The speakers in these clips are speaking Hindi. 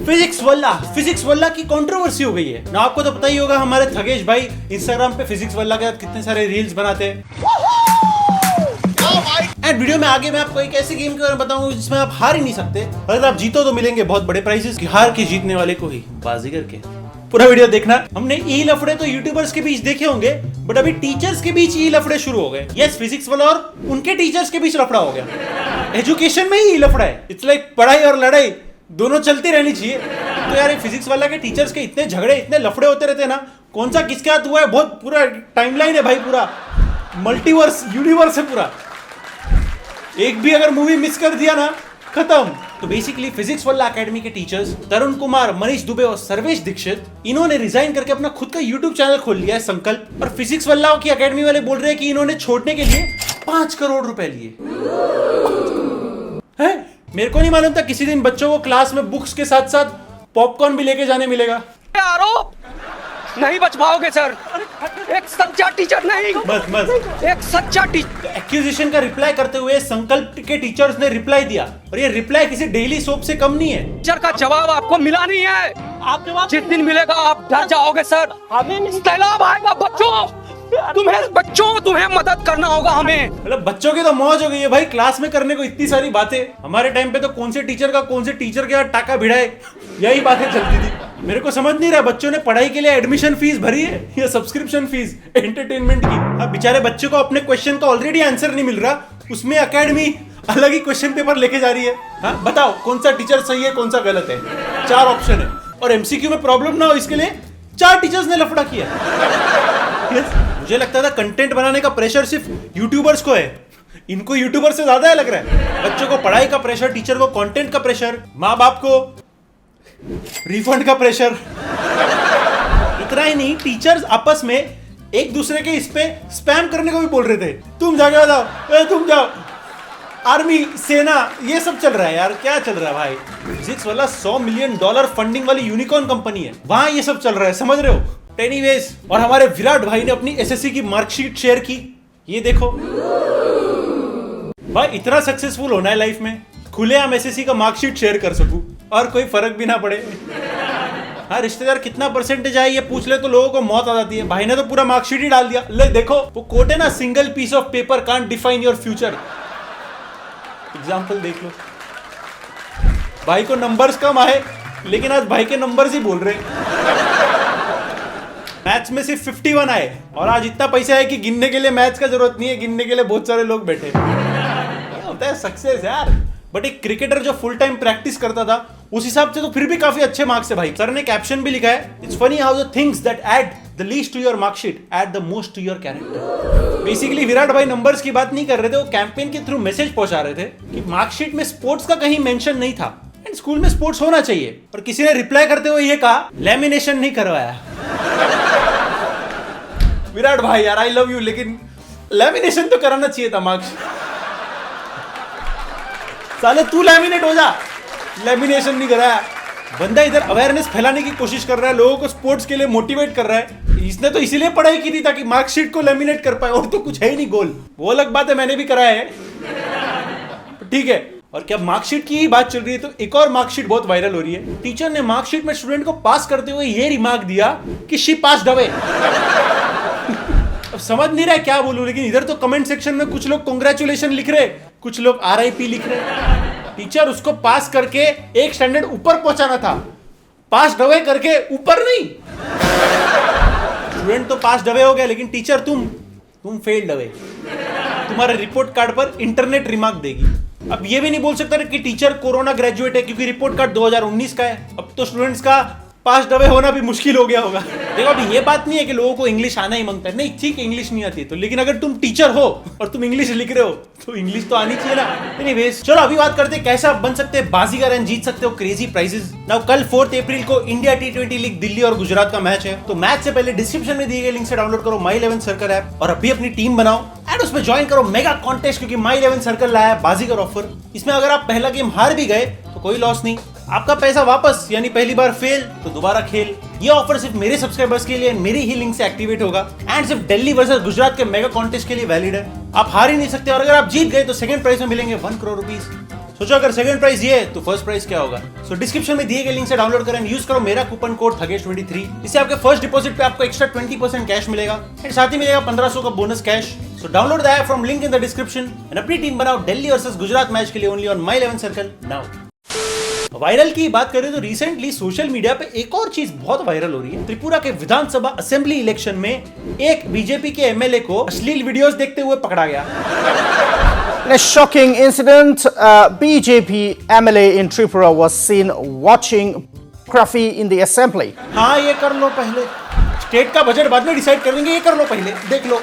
फिजिक्स वल्ला की कंट्रोवर्सी हो गई है ना। आपको तो पता ही होगा हमारे थगेश भाई इंस्टाग्राम पे फिजिक्स वल्ला के साथ कितने सारे रील्स बनाते हैं। एंड वीडियो में आगे मैं आपको एक ऐसे गेम के बारे में बताऊंगा जिसमें आप हार ही नहीं सकते। अगर आप जीतो तो मिलेंगे बहुत बड़े प्राइजेस, हार के जीतने वाले को ही बाजीगर के। पूरा वीडियो देखना। हमने ई लफड़े तो यूट्यूबर्स के बीच देखे होंगे, बट अभी टीचर्स के बीच ई लफड़े शुरू हो गए। यस, फिजिक्स वाला और उनके टीचर्स के बीच लफड़ा हो गया। एजुकेशन में ही ई लफड़ा है। इट्स लाइक पढ़ाई और लड़ाई दोनों चलती रहनी चाहिए। तो यार फिजिक्स वाला के टीचर्स के इतने झगड़े, इतने लफड़े होते रहते हैं ना, कौन सा किसके हाथ हुआ है, बहुत पूरा टाइमलाइन है भाई, पूरा मल्टीवर्स यूनिवर्स है पूरा। एक भी अगर मूवी मिस कर दिया ना, खत्म। तो बेसिकली फिजिक्स वाला एकेडमी के टीचर्स तरुण कुमार, मनीष दुबे और सर्वेश दीक्षित, इन्होंने रिजाइन करके अपना खुद का यूट्यूब चैनल खोल लिया है संकल्प। और फिजिक्स वाला की एकेडमी वाले बोल रहे हैं कि इन्होंने छोड़ने के लिए 5 करोड़ रुपए लिए हैं। मेरे को नहीं मालूम था किसी दिन बच्चों को क्लास में बुक्स के साथ साथ पॉपकॉर्न भी लेके जाने मिलेगा। आरोप नहीं बच पाओगे सर, एक सच्चा टीचर नहीं, बस एक सच्चा टीचर। एक्यूजेशन का रिप्लाई करते हुए संकल्प के टीचर्स ने रिप्लाई दिया, और ये रिप्लाई किसी डेली सोप से कम नहीं है। टीचर का जवाब आपको मिला नहीं है। आप जवाब जिस दिन मिलेगा आप डर जाओगे सर। हमें सैलाब आएगा बच्चों, तुम्हें मदद करना होगा हमें। मतलब बच्चों की तो मौज हो गई है भाई, क्लास में करने को इतनी सारी बातें। हमारे टाइम पे तो कौन से टीचर के साथ टाका भिड़ाए, यही बातें चलती थी। मेरे को समझ नहीं रहा बच्चों ने पढ़ाई के लिए एडमिशन फीस भरी है या सब्सक्रिप्शन फीस एंटरटेनमेंट की। अब बेचारे बच्चे को अपने क्वेश्चन का ऑलरेडी आंसर नहीं मिल रहा, उसमें एकेडमी अलग ही क्वेश्चन पेपर लेके जा रही है। हाँ बताओ कौन सा टीचर सही है, कौन सा गलत है। 4 ऑप्शन है, और एमसीक्यू में प्रॉब्लम ना हो इसके लिए 4 टीचर्स ने लफड़ा किया। मुझे लगता था कंटेंट बनाने का प्रेशर सिर्फ यूट्यूबर्स को है, इनको यूट्यूबर से ज्यादा है लग रहा है। बच्चों को पढ़ाई का प्रेशर, टीचर को कंटेंट का प्रेशर, माँ बाप को रिफंड का प्रेशर। इतना ही नहीं, टीचर्स आपस में एक दूसरे के इस पे स्पैम करने को भी बोल रहे थे। तुम जाके बताओ, तुम जाओ, आर्मी, सेना, ये सब चल रहा है यार। क्या चल रहा है भाई? फिजिक्स वाला $100 मिलियन फंडिंग वाली यूनिकॉर्न कंपनी है, वहां ये सब चल रहा है, समझ रहे हो? एनीवेज, और हमारे विराट भाई ने अपनी एसएससी की मार्कशीट शेयर की, ये देखो भाई। इतना सक्सेसफुल होना है लाइफ में, खुलेआम एसएससी का मार्कशीट शेयर कर सकूं और कोई फर्क भी ना पड़े। हाँ, रिश्तेदार कितना परसेंटेज आए ये पूछ ले तो लोगों को मौत आ जाती है। भाई ने तो पूरा मार्कशीट ही डाल दिया। ले देखो, वो कोट है ना, single piece of paper can't define your future. Example देख लो। भाई को नंबर्स कम आए, लेकिन आज भाई के नंबर्स ही बोल रहे। मैथ्स में सिर्फ 51 आए, और आज इतना पैसा है कि गिनने के लिए मैथ्स का जरूरत नहीं है, गिनने के लिए बहुत सारे लोग बैठे। ये होता है सक्सेस यार। बट एक क्रिकेटर जो फुल टाइम प्रैक्टिस करता था, उस हिसाब से तो फिर भी काफी अच्छे मार्क्स है भाई। सर ने कैप्शन भी लिखा है, it's funny how the things that add the least to your marksheet add the most to your character. Basically Virat भाई नंबर्स की बात नहीं कर रहे थे, वो कैंपेन के थ्रू मैसेज पहुंचा रहे थे कि मार्कशीट में स्पोर्ट्स का कहीं मेंशन नहीं था, एंड स्कूल में स्पोर्ट्स होना चाहिए। और किसी ने रिप्लाई करते हुए ये कहा, लैमिनेशन नहीं करवाया। विराट भाई यार, आई लव यू, लेकिन लैमिनेशन तो कराना चाहिए था मार्क्स। साले तू लैमिनेट हो जा, लैमिनेशन नहीं कराया। बंदा इधर अवेयरनेस फैलाने की कोशिश कर रहा है, लोगों को स्पोर्ट्स के लिए मोटिवेट कर रहा है। इसने तो इसीलिए पढ़ाई की थी ताकि मार्कशीट को लैमिनेट कर पाए, और तो कुछ है ही नहीं गोल। वो अलग बात है, मैंने भी कराया है, ठीक है। और क्या मार्कशीट की ही बात चल रही है, तो एक और मार्कशीट बहुत वायरल हो रही है। टीचर ने मार्कशीट में स्टूडेंट को पास करते हुए ये रिमार्क दिया कि शी पास्ड अवे। अब समझ नहीं रहा क्या बोलूं, लेकिन इधर तो कमेंट सेक्शन में कुछ लोग कांग्रेचुलेशन लिख रहे, कुछ लोग RIP लिख रहे। टीचर उसको पास करके एक स्टैंडर्ड ऊपर पहुंचाना था, पास्ड अवे करके ऊपर नहीं। स्टूडेंट तो पास्ड अवे हो गया, लेकिन टीचर तुम फेल्ड अवे। तुम्हारे रिपोर्ट कार्ड पर इंटरनेट रिमार्क देगी। अब ये भी नहीं बोल सकता कि टीचर कोरोना ग्रेजुएट है, क्योंकि रिपोर्ट कार्ड 2019 का है। अब तो स्टूडेंट्स का पास्ड अवे होना भी मुश्किल हो गया होगा। देखो, अभी ये बात नहीं है कि लोगों को इंग्लिश आना ही मांगता है, नहीं, ठीक है इंग्लिश नहीं आती तो, लेकिन अगर तुम टीचर हो और तुम इंग्लिश लिख रहे हो तो इंग्लिश तो आनी चाहिए ना। एनीवेज, चलो अभी बात करते हैं कैसे आप बन सकते हैं बाजीगर एंड जीत सकते हो क्रेजी प्राइजेस। नाउ कल 4 अप्रैल को इंडिया T20 लीग दिल्ली और गुजरात का मैच है, तो मैच से पहले डिस्क्रिप्शन में दिए गए लिंक से डाउनलोड करो माई 11 सर्कल ऐप, और अभी अपनी टीम बनाओ एंड उसमें ज्वाइन करो मेगा कॉन्टेस्ट, क्योंकि माई 11 सर्कल लाया है बाजीगर ऑफर। इसमें अगर आप पहला गेम हार भी गए तो कोई लॉस नहीं, आपका पैसा वापस, यानी पहली बार फेल तो दोबारा खेल। ये ऑफर सिर्फ मेरे सब्सक्राइबर्स के लिए मेरी ही लिंक से एक्टिवेट होगा, एंड सिर्फ दिल्ली वर्सेस गुजरात के मेगा कॉन्टेस्ट के लिए वैलिड है। आप हार ही नहीं सकते, और अगर आप जीत गए तो सेकंड प्राइज में मिलेंगे 1 करोड़ रुपीस। सोचो अगर सेकंड प्राइज ये है तो फर्स्ट प्राइज क्या होगा। सो डिस्क्रिप्शन में दिए गए लिंक से डाउनलोड करें, यूज करो मेरा कूपन कोड थगेश23। इससे आपके फर्स्ट डिपॉजिट पे आपको एक्स्ट्रा 20% कैश मिलेगा एंड साथ ही मिलेगा 1500 का bonus cash. So download the app from link in the description and अपनी टीम बनाओ दिल्ली वर्सेस गुजरात मैच के लिए only on my 11 circle now. Viral की बात करें तो रिसेंटली सोशल मीडिया पे एक और चीज बहुत वायरल हो रही है। त्रिपुरा के विधानसभा असेंबली इलेक्शन में एक बीजेपी के एमएलए को अश्लील वीडियोस देखते हुए पकड़ा गया। In a shocking incident, BJP MLA in Tripura was seen watching pornography in the assembly. हाँ ये कर लो पहले, स्टेट का बजट बाद में डिसाइड कर लेंगे, ये कर लो पहले, देख लो।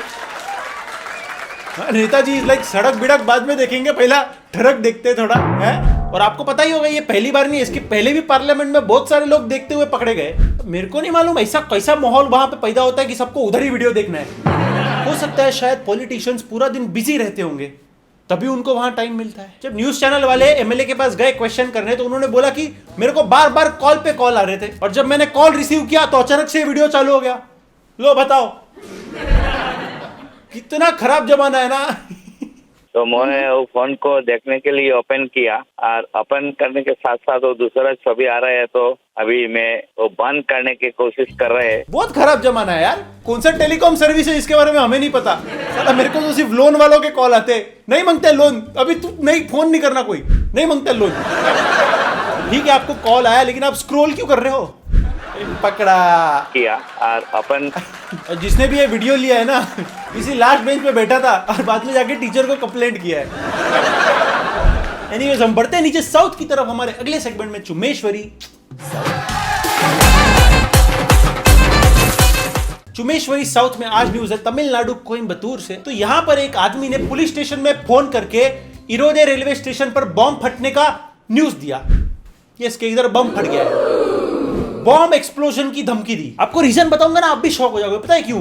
नेताजी लाइक सड़क बिड़क बाद में देखेंगे, पहला ठरक देखते थोड़ा है। और आपको पता ही होगा ये पहली बार नहीं, इसके पहले भी पार्लियामेंट में बहुत सारे लोग देखते हुए पकड़े गए। मेरे को नहीं मालूम ऐसा कैसा माहौल वहां पे पैदा होता है कि सबको उधर ही वीडियो देखना है। हो सकता है शायद पॉलिटिशियंस पूरा दिन बिजी रहते होंगे तभी उनको वहां टाइम मिलता है। जब न्यूज चैनल वाले एमएलए के पास गए क्वेश्चन करने तो उन्होंने बोला कि मेरे को बार बार कॉल पे कॉल आ रहे थे और जब मैंने कॉल रिसीव किया तो अचानक से वीडियो चालू हो गया। लो बताओ कितना खराब जमाना है ना। तो मैंने वो फोन को देखने के लिए ओपन किया और ओपन करने के साथ साथ वो दूसरा छवि आ रहा है, तो अभी मैं वो बंद करने की कोशिश कर रहे हैं। बहुत खराब जमाना है यार। कौन सा टेलीकॉम सर्विस है इसके बारे में हमें नहीं पता। साला मेरे को तो सिर्फ लोन वालों के कॉल आते, नहीं मांगते लोन। अभी तू नहीं, फोन नहीं करना, कोई नहीं मांगते लोन। ठीक है आपको कॉल आया लेकिन आप स्क्रॉल क्यों कर रहे हो? पकड़ा किया और अपन जिसने भी ये वीडियो लिया है ना इसी लास्ट बेंच पे बैठा था और बाद में जाके टीचर को कंप्लेंट किया है। एनीवेज हम बढ़ते हैं नीचे साउथ की तरफ हमारे अगले सेगमेंट में चुमेश्वरी। चुमेश्वरी साउथ में आज न्यूज है तमिलनाडु कोयम्बतूर से। तो यहां पर एक आदमी ने पुलिस स्टेशन में फोन करके इरोदे रेलवे स्टेशन पर बॉम्ब फटने का न्यूज दिया। इसके इधर बम फट गया है, बॉम्ब एक्सप्लोजन की धमकी दी। आपको रीजन बताऊंगा ना आप भी शॉक हो जाओगे। पता है क्यों?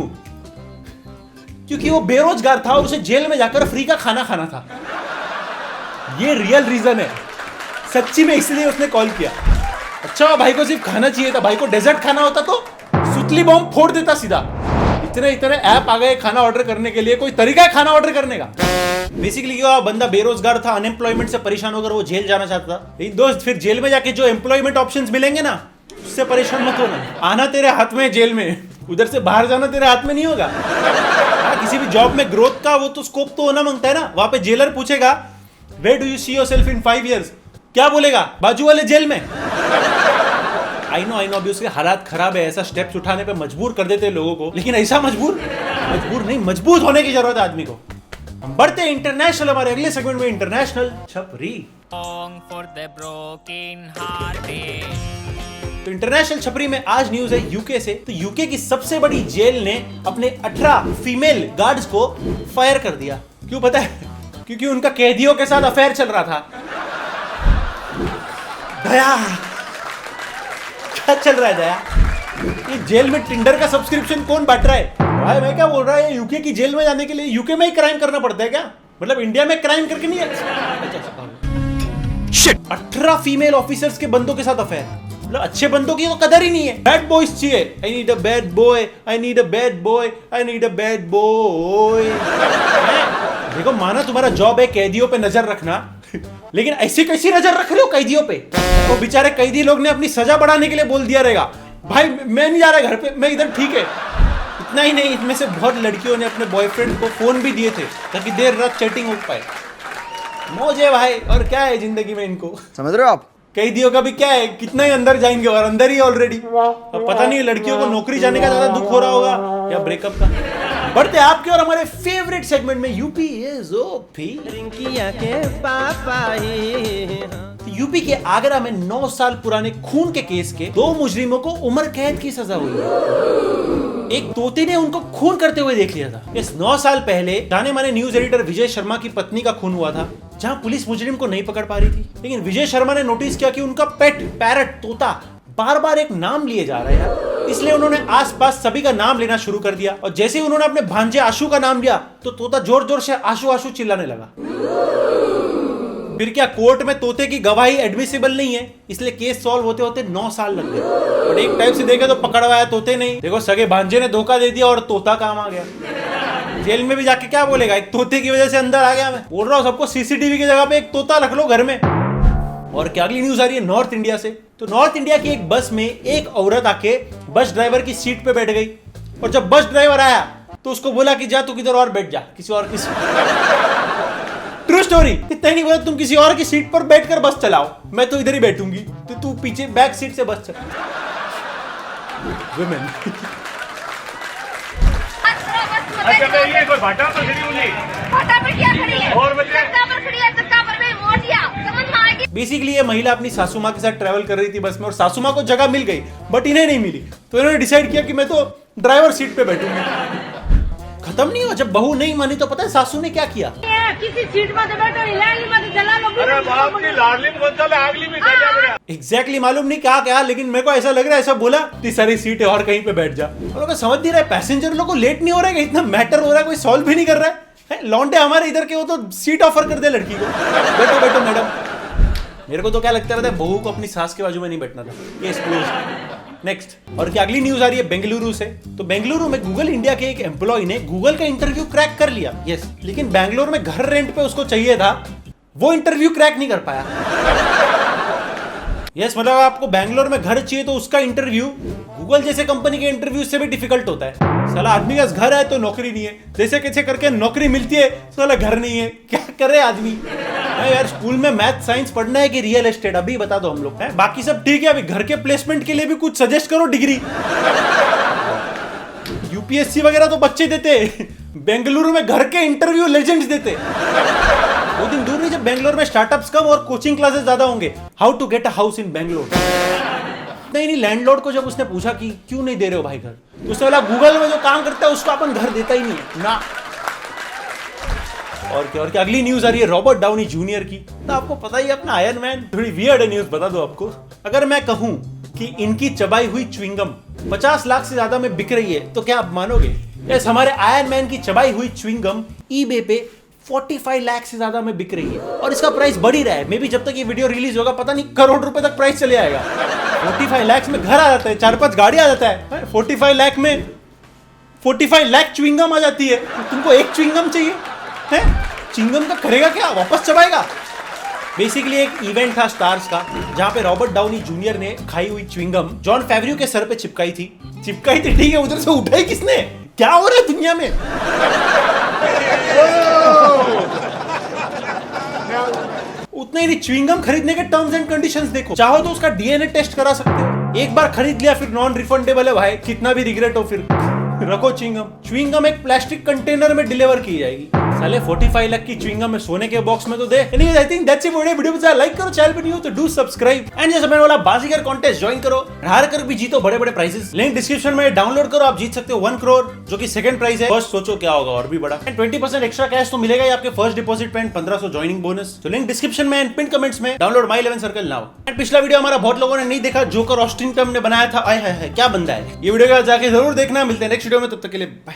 क्योंकि वो बेरोजगार था और उसे जेल में जाकर फ्री का खाना खाना था। ये रियल रीजन है, सच्ची में, इसलिए उसने कॉल किया। अच्छा भाई को सिर्फ खाना चाहिए था, भाई को डेजर्ट खाना होता तो सुतली बॉम्ब फोड़ देता सीधा। इतने ऐप आ गए खाना ऑर्डर करने के लिए, कोई तरीका है खाना ऑर्डर करने का? बेसिकली क्या, बंदा बेरोजगार था, अनएम्प्लॉयमेंट से परेशान होकर वो जेल जाना चाहता था। दोस्त फिर जेल में जाके जो एम्प्लॉयमेंट ऑप्शंस मिलेंगे ना उससे परेशान मत होना। आना तेरे हाथ में जेल में, उधर से बाहर जाना तेरे हाथ में नहीं होगा। किसी भी जॉब में ग्रोथ का वो तो स्कोप तो होना मांगता है ना। वहां पे जेलर पूछेगा where do you see yourself in 5 years, क्या बोलेगा? बाजू वाले जेल में। आई नो अभी उसके हालात खराब है, ऐसा स्टेप्स उठाने पे मजबूर कर देते हैं लोगों को, लेकिन ऐसा मजबूर नहीं, मजबूत होने की जरूरत है आदमी को। हम बढ़ते हैं इंटरनेशनल, हमारे अगले सेगमेंट में इंटरनेशनल छपरी। तो इंटरनेशनल छपरी में आज न्यूज है यूके से। तो यूके की सबसे बड़ी जेल ने अपने 18 फीमेल गार्ड्स को फायर कर दिया। क्यों पता है? क्योंकि उनका कैदियों के साथ अफेयर चल रहा था। दया, क्या चल रहा है दया? ये जेल में टिंडर का सब्सक्रिप्शन कौन बांट रहा है? भाई मैं क्या बोल रहा है, यूके की जेल में जाने के लिए यूके में ही क्राइम करना पड़ता है क्या? मतलब इंडिया में क्राइम करके नहीं है? 18 फीमेल ऑफिसर्स के बंदों के साथ अफेयर। मतलब अच्छे बंदों की तो कदर ही नहीं है। बैड बॉयज चाहिए। I need a bad boy, I need a bad boy, I need a bad boy. देखो माना तुम्हारा जॉब है कैदियों पे नजर रखना, लेकिन ऐसी कैसी नजर रख रहे हो कैदियों पे? वो बेचारे कैदी लोग ने अपनी सजा बढ़ाने के लिए बोल दिया रहेगा भाई मैं नहीं जा रहा घर पे, मैं इधर ठीक है। इतना ही नहीं, इनमें से बहुत लड़कियों ने अपने बॉयफ्रेंड को फोन भी दिए थे ताकि देर रात चैटिंग हो पाए। मौज है भाई। और क्या है जिंदगी में इनको, समझ रहे हो आप? कैदियों का भी क्या है, कितना ही अंदर जाएंगे और अंदर ही ऑलरेडी। अब पता नहीं लड़कियों को नौकरी जाने का ज्यादा दुख हो रहा होगा या ब्रेकअप का। बढ़ते आपके और हमारे फेवरेट सेगमेंट में यूपी इज ओपी। यूपी के आगरा में 9 साल पुराने खून के केस के 2 मुजरिमों को उम्र कैद की सजा हुई है। एक तोते ने उनको खून करते हुए देख लिया था। इस 9 साल पहले जाने माने न्यूज एडिटर विजय शर्मा की पत्नी का खून हुआ था, जहां पुलिस मुजरिम को नहीं पकड़ पा रही थी। लेकिन विजय शर्मा ने नोटिस किया कि उनका पेट पैरट तोता बार बार एक नाम लिए जा रहा है, इसलिए उन्होंने आसपास सभी का नाम लेना शुरू कर दिया। और जैसे ही उन्होंने अपने भांजे आशु का नाम लिया तो तोता जोर जोर से आशु आशु चिल्लाने लगा। फिर क्या, कोर्ट में तोते की गवाही एडमिसिबल नहीं है, इसलिए केस सॉल्व होते होते 9 साल लग गए। और एक टाइप से देखे तो पकड़वाया तोते नहीं, देखो सगे भांजे ने धोखा दे दिया और तोता काम आ गया। जेल में भी जाके क्या बोलेगा, एक तोते की वजह से अंदर आ गया। मैं बोल रहा हूँ सबको सीसीटीवी की जगह पे एक तोता रख लो घर में, और क्या अगली न्यूज आ रही है नॉर्थ इंडिया से। तो नॉर्थ इंडिया की एक बस में एक औरत आके बस ड्राइवर की सीट पे बैठ गई और जब बस ड्राइवर आया तो उसको बोला कि जा तू किधर और बैठ जा, किसी और की ट्रू स्टोरी। इतना ही नहीं बोला, तुम किसी और की सीट पर बैठकर बस चलाओ, मैं तो इधर ही बैठूंगी, तो तू पीछे बैक सीट से बस चला। वुमेन अच्छा ये कोई भाटा पर खड़ी हुई, भाटा पर क्या खड़ी है और बच्चे चक्का पर खड़ी है, चक्का पर भी मोटिया, समझ में आएगी। बेसिकली ये महिला अपनी सासू माँ के साथ ट्रैवल कर रही थी बस में और सासू माँ को जगह मिल गई बट इन्हें नहीं मिली, तो इन्होंने डिसाइड किया कि मैं तो ड्राइवर सीट पे बैठूंगी। खत्म नहीं हुआ, जब बहू नहीं मानी तो पता है सासू ने क्या किया, किसी सीट में बैठो, लाली में जला लो। अरे बाप की लाडली में चले आगली में चल जा। एग्जैक्टली मालूम नहीं क्या क्या, लेकिन मेरे को ऐसा लग रहा है, ऐसा बोला इतनी सारी सीट है और कहीं पे बैठ जा। और लोग समझ नहीं रहे, पैसेंजर लोग को लेट नहीं हो रहा है, इतना मैटर हो रहा है, कोई सॉल्व भी नहीं कर रहा है। लौंडे हमारे इधर के वो तो सीट ऑफर कर दे लड़की को, बैठो बैठो मैडम। मेरे को तो क्या लगता है बहू को अपनी सास के बाजू में नहीं बैठना था। Case close. नेक्स्ट, और क्या अगली न्यूज आ रही है बेंगलुरु से। तो बेंगलुरु में गूगल इंडिया के एक एम्प्लॉय ने गूगल का इंटरव्यू क्रैक कर लिया, यस, लेकिन बेंगलुरु में घर रेंट पे उसको चाहिए था, वो इंटरव्यू क्रैक नहीं कर पाया। यस, मतलब आपको बेंगलोर में घर चाहिए तो उसका इंटरव्यू गूगल जैसे कंपनी के इंटरव्यू से भी डिफिकल्ट होता है। साला आदमी का घर है तो नौकरी नहीं है, जैसे कैसे करके नौकरी मिलती है, साला घर नहीं है, क्या करे आदमी। यार स्कूल में मैथ साइंस पढ़ना है कि रियल एस्टेट, अभी बता दो हम लोग हैं, बाकी सब ठीक है। अभी घर के प्लेसमेंट के लिए भी कुछ सजेस्ट करो डिग्री। यूपीएससी वगैरह तो बच्चे देते, बेंगलुरु में घर के इंटरव्यू लेजेंड्स देते। वो दिन दूर नहीं जब बेंगलोर में स्टार्टअप्स कम और कोचिंग क्लासेस ज्यादा होंगे। How to get a house in Bangalore. नहीं, लैंडलॉर्ड को जब उसने पूछा कि क्यों नहीं दे रहे हो भाई घर, तो उसने बोला गूगल में जो काम करता है उसको अपन घर देता ही नहीं है ना। और क्या अगली न्यूज आ रही है रॉबर्ट डाउनी जूनियर की। तो आपको पता ही अपना आयरन मैन, थोड़ी वियर्ड न्यूज बता दो आपको। अगर मैं कहूं कि इनकी चबाई हुई च्युइंगम 50 लाख से ज्यादा में बिक रही है तो क्या आप मानोगे? यस, हमारे आयरन मैन की चबाई हुई च्युइंगम ईबे पे 45 लाख से ज्यादा में बिक रही है और इसका प्राइस बढ़ ही रहा है। मे बी जब तक ये वीडियो रिलीज होगा पता नहीं करोड़ रुपए तक प्राइस चले आएगा। 45 लाख में घर आ जाता है, 4-5 गाड़ी आ जाता है। 45 लाख में 45 लाख च्युइंगम आ जाती है। तुमको एक च्युइंगम चाहिए है? च्युइंगम का करेगा क्या, वापस चबाएगा? बेसिकली एक इवेंट था स्टार्स का जहां पे रॉबर्ट डाउनी जूनियर ने खाई हुई च्युइंगम जॉन फेवरियो के सर पे चिपकाई थी। ठीक है, उधर से उठाई किसने? क्या हो रहा है दुनिया में? उतने ही च्युइंगम खरीदने के टर्म्स एंड कंडीशंस देखो। चाहो तो उसका डीएनए टेस्ट करा सकते हो। एक बार खरीद लिया फिर नॉन रिफंडेबल है भाई, कितना भी रिग्रेट हो फिर रखो च्युइंगम एक प्लास्टिक कंटेनर में डिलीवर की जाएगी। साले 45 लाख की च्युइंगम में सोने के बॉक्स में तो दे। Anyways I think that's it for video में लाइक करो, चैनल पे नहीं हो तो डू सब्सक्राइब एंड जैसे मैंने बोला बाजीगर कॉन्टेस्ट ज्वाइन करो, हार कर भी जीतो बड़े बड़े प्राइजेस। लिंक डिस्क्रिप्शन में डाउनलोड करो, आप जीत सकते हो 1 करोड़ जो कि सेकंड प्राइज है। फर्स्ट सोचो क्या होगा और भी बड़ा। एंड 20% एक्स्ट्रा कैश तो मिलेगा ही आपके फर्स्ट डिपॉजिट पे, 1500 ज्वाइनिंग बोनस। तो लिंक डिस्क्रिप्शन में एंड पिन कमेंट्स में। Download my 11 circle now. And पिछला वीडियो हमारा बहुत लोगों ने नहीं देखा, जोकर ऑस्टिन पे हमने बनाया था। आय हाय क्या बंदा है ये। वीडियो जाके जरूर देखना। मिलते हैं नेक्स्ट वीडियो में, तब तक के लिए बाय।